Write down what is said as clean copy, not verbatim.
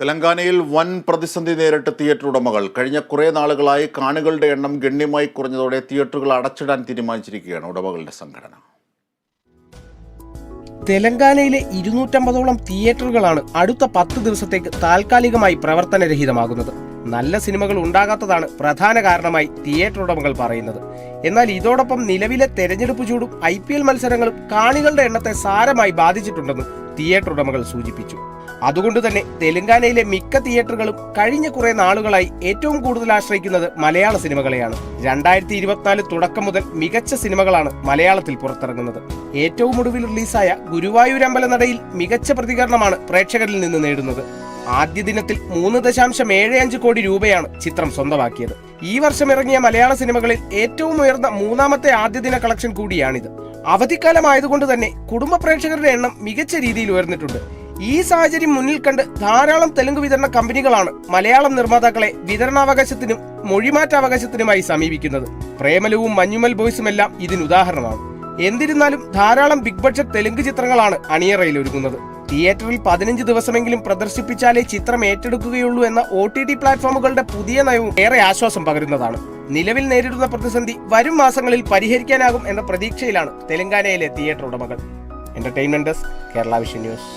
തെലങ്കാനയിൽ വൻ പ്രതിസന്ധി നേരിട്ട തിയേറ്റർ ഉടമകൾ. കഴിഞ്ഞ കുറേ നാളുകളായി കാണികളുടെ എണ്ണം ഗണ്യമായി കുറഞ്ഞതോടെ തിയേറ്ററുകൾ അടച്ചിടാൻ തീരുമാനിച്ചിരിക്കുകയാണ് ഉടമകളുടെ സംഘടന. തെലങ്കാനയിലെ 250ഓളം തിയേറ്ററുകളാണ് അടുത്ത 10 ദിവസത്തേക്ക് താൽക്കാലികമായി പ്രവർത്തനരഹിതമാകുന്നത്. നല്ല സിനിമകൾ ഉണ്ടാകാത്തതാണ് പ്രധാന കാരണമായി തിയേറ്റർ ഉടമകൾ പറയുന്നത്. എന്നാൽ ഇതോടൊപ്പം നിലവിലെ തെരഞ്ഞെടുപ്പ് ചൂടും IPL മത്സരങ്ങളും കാണികളുടെ എണ്ണത്തെ സാരമായി ബാധിച്ചിട്ടുണ്ടെന്നും തിയേറ്റർ ഉടമകൾ സൂചിപ്പിച്ചു. അതുകൊണ്ട് തന്നെ തെലങ്കാനയിലെ മിക്ക തിയേറ്ററുകളും കഴിഞ്ഞ കുറെ നാളുകളായി ഏറ്റവും കൂടുതൽ ആശ്രയിക്കുന്നത് മലയാള സിനിമകളെയാണ്. 2024 തുടക്കം മുതൽ മികച്ച സിനിമകളാണ് മലയാളത്തിൽ പുറത്തിറങ്ങുന്നത്. ഏറ്റവും ഒടുവിൽ റിലീസായ ഗുരുവായൂർ അമ്പലനടയിൽ മികച്ച പ്രതികരണമാണ് പ്രേക്ഷകരിൽ നിന്ന് നേടുന്നത്. ആദ്യ ദിനത്തിൽ 3.75 കോടി രൂപയാണ് ചിത്രം സ്വന്തമാക്കിയത്. ഈ വർഷം ഇറങ്ങിയ മലയാള സിനിമകളിൽ ഏറ്റവും ഉയർന്ന മൂന്നാമത്തെ ആദ്യ ദിന കളക്ഷൻ കൂടിയാണിത്. അവധിക്കാലമായതുകൊണ്ട് തന്നെ കുടുംബ പ്രേക്ഷകരുടെ എണ്ണം മികച്ച രീതിയിൽ ഉയർന്നിട്ടുണ്ട്. ഈ സാഹചര്യം മുന്നിൽ കണ്ട് ധാരാളം തെലുങ്ക് വിതരണ കമ്പനികളാണ് മലയാളം നിർമ്മാതാക്കളെ വിതരണാവകാശത്തിനും മൊഴിമാറ്റാവകാശത്തിനുമായി സമീപിക്കുന്നത്. പ്രേമലുവും മഞ്ഞുമൽ ബോയ്സുമെല്ലാം ഇതിനുദാഹരണമാണ്. എന്നിരുന്നാലും ധാരാളം ബിഗ് ബഡ്ജറ്റ് തെലുങ്ക് ചിത്രങ്ങളാണ് അണിയറയിൽ ഒരുങ്ങുന്നത്. തിയേറ്ററിൽ 15 ദിവസമെങ്കിലും പ്രദർശിപ്പിച്ചാലേ ചിത്രം ഏറ്റെടുക്കുകയുള്ളൂ എന്ന OTT പ്ലാറ്റ്ഫോമുകളുടെ പുതിയ നയവും ഏറെ ആശ്വാസം പകരുന്നതാണ്. നിലവിൽ നേരിടുന്ന പ്രതിസന്ധി വരും മാസങ്ങളിൽ പരിഹരിക്കാനാകും എന്ന പ്രതീക്ഷയിലാണ് തെലങ്കാനയിലെ തിയേറ്റർ ഉടമകൾ. Entertainment desk, Kerala vision news.